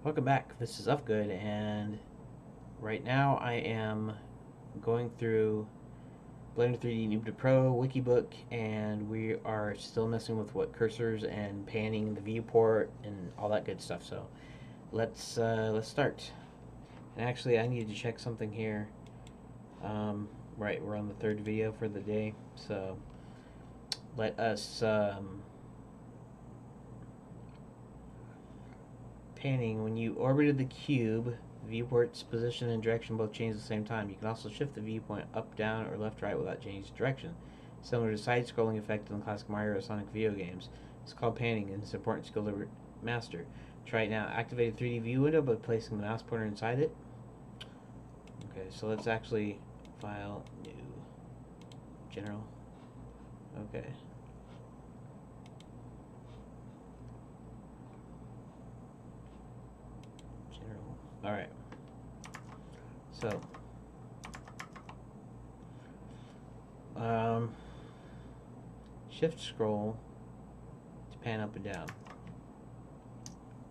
Welcome back. This is Uhfgood, and right now I am going through Blender 3D Noob to Pro Wikibook, and we are still messing with what cursors and panning the viewport and all that good stuff. So let's start. And actually, I need to check something here. Right, we're on the third video for the day, so let us panning. When you orbited the cube, the viewport's position and direction both change at the same time. You can also shift the viewpoint up, down, or left, right without changing direction. Similar to side-scrolling effect in the classic Mario or Sonic video games. It's called panning, and it's an important skill to master. Try it now. Activate a 3D view window by placing the mouse pointer inside it. Okay, so let's actually file new general. Okay. Alright, so shift scroll to pan up and down.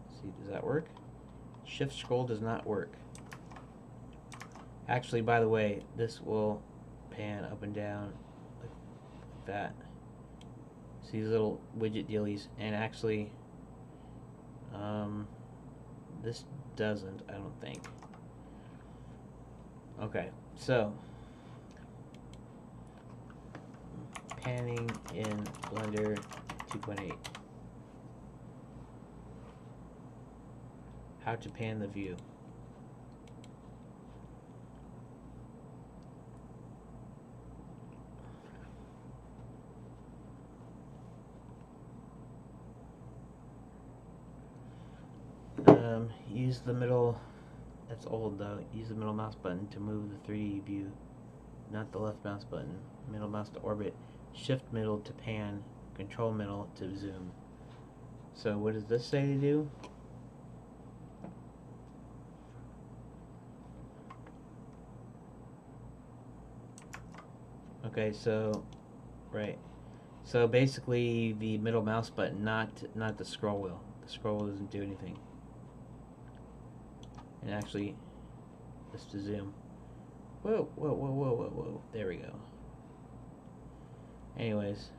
Let's see, does that work? Shift scroll does not work. Actually, by the way, this will pan up and down like that. See these little widget dealies, and actually this doesn't, I don't think. Okay, so panning in Blender 2.8. How to pan the view. Use the middle, that's old though, use the middle mouse button to move the 3D view, not the left mouse button. Middle mouse to orbit, shift middle to pan, control middle to zoom. So what does this say to do? Okay, so, right. So basically the middle mouse button, not the scroll wheel. The scroll wheel doesn't do anything. And actually, just to zoom. Whoa, whoa, whoa, whoa, whoa, whoa. There we go. Anyways.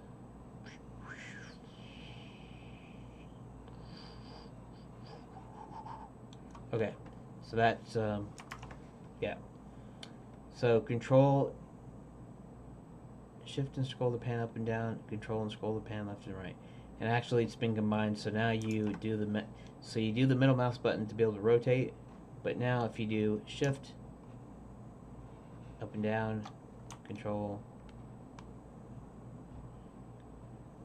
Okay, so that's, yeah. So control, shift and scroll the pan up and down, control and scroll the pan left and right. And actually it's been combined, so now you do the, you do the middle mouse button to be able to rotate. But now if you do shift, up and down, control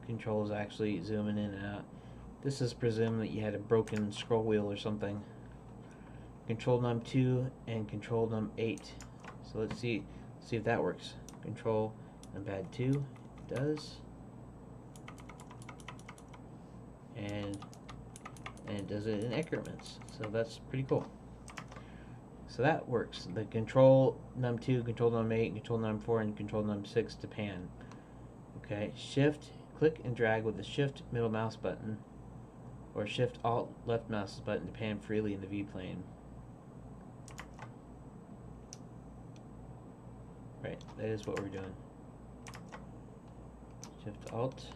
is actually zooming in and out. This is presumed that you had a broken scroll wheel or something. Control num 2 and control num 8. So let's see if that works. Control numpad 2, it does. And it does it in increments. So that's pretty cool. So that works. The control num 2, control num 8, control num 4, and control num 6 to pan. Okay, shift, click and drag with the shift middle mouse button, or shift alt left mouse button to pan freely in the view plane. Right, that is what we're doing. Shift alt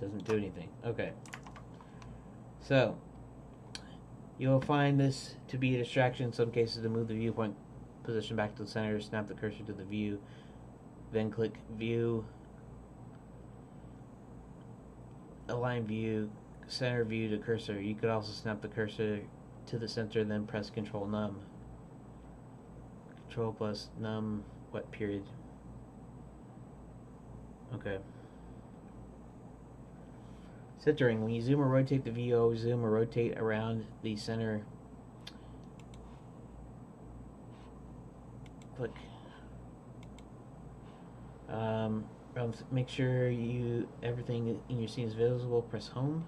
doesn't do anything. Okay. So you'll find this to be a distraction in some cases to move the viewpoint position back to the center, snap the cursor to the view, then click View, Align View, Center View to Cursor. You could also snap the cursor to the center, then press Control Num. Control plus Num, what period? Okay. Centering. When you zoom or rotate the view, always zoom or rotate around the center. Click. Make sure everything in your scene is visible. Press Home.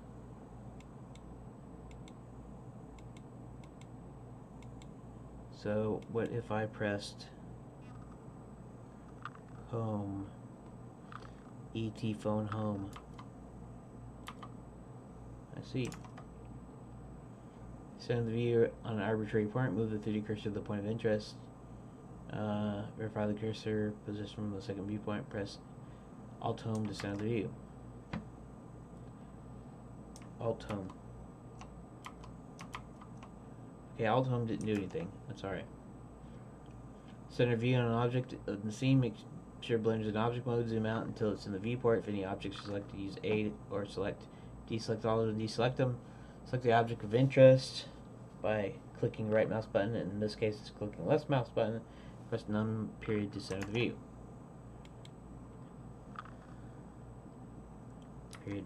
So what if I pressed Home? ET phone home. I see. Center the view on an arbitrary point. Move the 3D cursor to the point of interest. Verify the cursor position from the second viewpoint. Press Alt Home to center the view. Alt Home. Okay, Alt Home didn't do anything. That's alright. Center view on an object of the scene. Make sure Blender's in object mode. Zoom out until it's in the viewport. If any objects are selected, use A or deselect all of them, deselect them. Select the object of interest by clicking right mouse button, and in this case it's clicking left mouse button. Press num period to center the view. Period.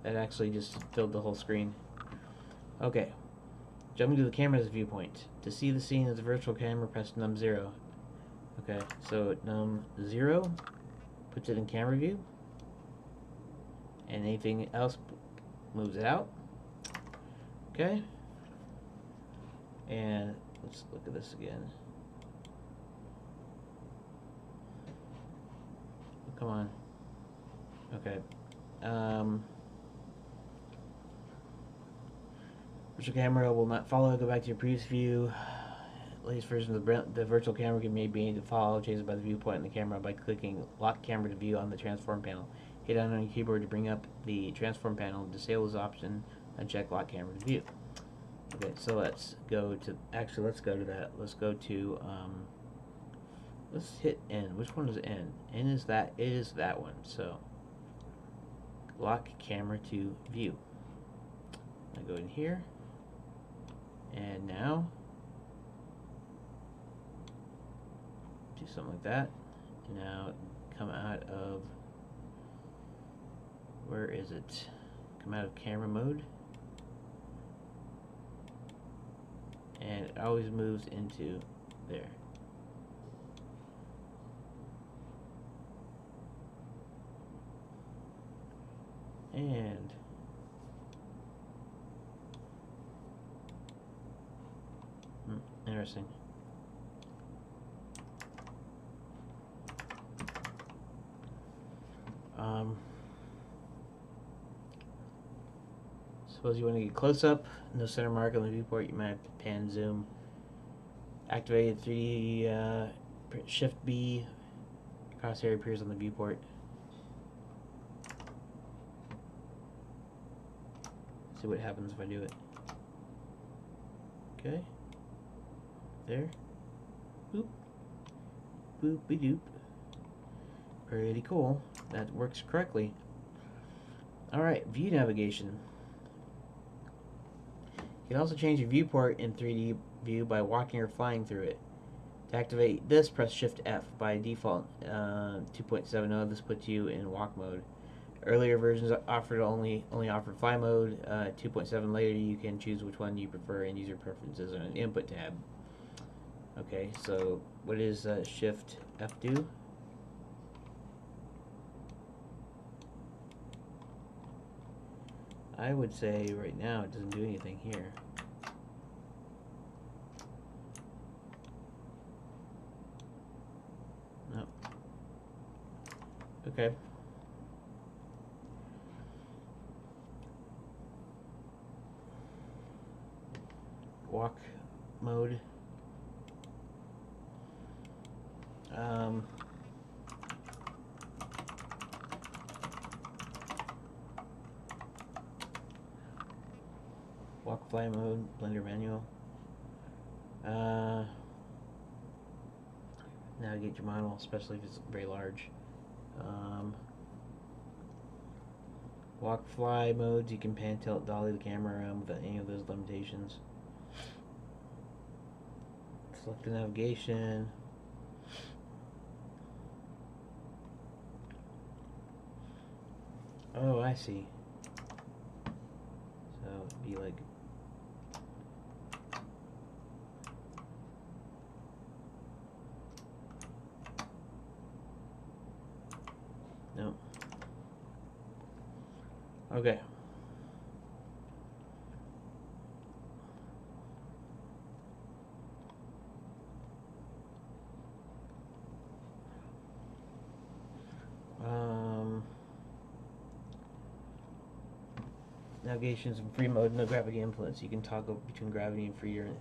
That actually just filled the whole screen. Okay. Jumping to the camera's viewpoint. To see the scene as a virtual camera, press num 0. Okay, so num 0 puts it in camera view. And anything else moves it out. Okay. And let's look at this again. Come on. Okay. Virtual camera will not follow. Go back to your previous view. Latest version of the virtual camera can be made to follow, changed by the viewpoint in the camera by clicking Lock Camera to View on the transform panel. Hit down on your keyboard to bring up the transform panel. Disable this option and check Lock Camera to View. Okay, so let's go to, actually let's go to that. Let's go to, let's hit N. Which one is N? N is that, it is that one. So, Lock Camera to View. I go in here, and now, do something like that. Now, come out of, where is it? Come out of camera mode. And it always moves into there. And interesting. Suppose you want to get close up, no center mark on the viewport, you might have to pan zoom. Activated 3D, Shift B, crosshair appears on the viewport. See what happens if I do it. Okay. There. Boop. Boopy doop. Pretty cool. That works correctly. Alright, view navigation. You can also change your viewport in 3D view by walking or flying through it. To activate this, press Shift F. By default, 2.70, this puts you in walk mode. Earlier versions only offered fly mode. 2.7 later, you can choose which one you prefer and user preferences in an input tab. Okay, so what does Shift F do? I would say right now it doesn't do anything here. No. Okay. Walk mode. Walk fly mode, Blender manual. Navigate your model, especially if it's very large. Walk fly modes, you can pan, tilt, dolly the camera around without any of those limitations. Select the navigation. Oh, I see. So it'd be like no. Okay. Navigation is in free mode, no gravity influence. You can toggle between gravity and free. And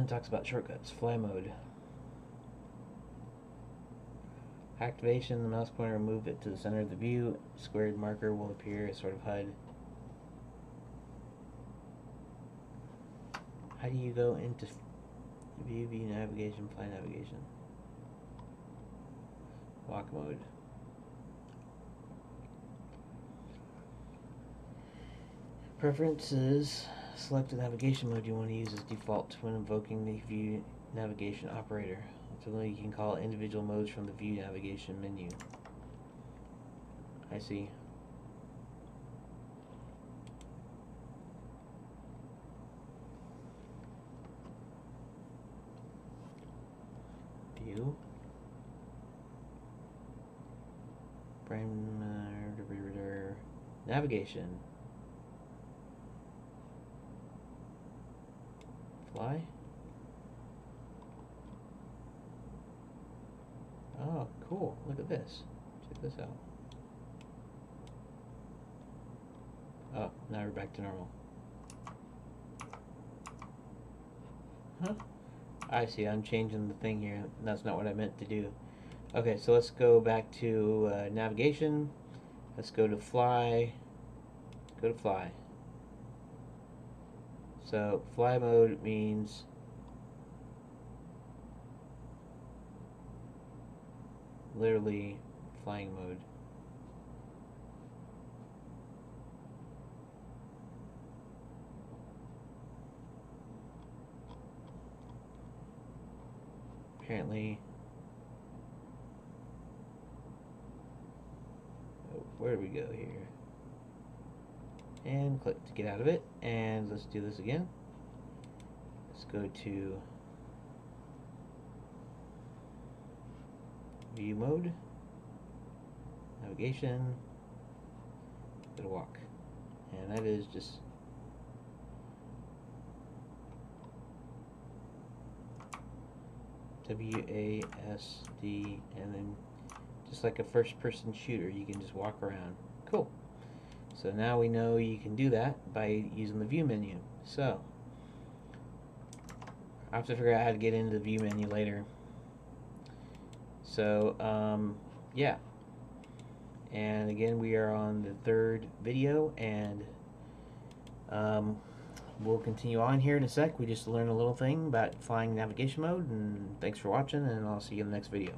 it talks about shortcuts. Fly mode. Activation, the mouse pointer will move it to the center of the view. Squared marker will appear as sort of HUD. How do you go into view navigation, fly navigation? Walk mode. Preferences. Select the navigation mode you want to use as default when invoking the view navigation operator. Alternatively, you can call individual modes from the view navigation menu. I see. View. Navigation. Fly. Oh, cool. Look at this. Check this out. Oh, now we're back to normal. Huh? I see. I'm changing the thing here. That's not what I meant to do. Okay, so let's go back to navigation. Let's go to fly. Go to fly. So fly mode means literally flying mode. Apparently, where do we go here? And click to get out of it, and let's do this again. Let's go to view mode, navigation, go to walk, and that is just WASD, and then just like a first-person shooter, you can just walk around. Cool. So now we know you can do that by using the view menu. So I have to figure out how to get into the view menu later. So yeah. And again, we are on the third video, and we'll continue on here in a sec. We just learned a little thing about flying navigation mode, and thanks for watching, and I'll see you in the next video.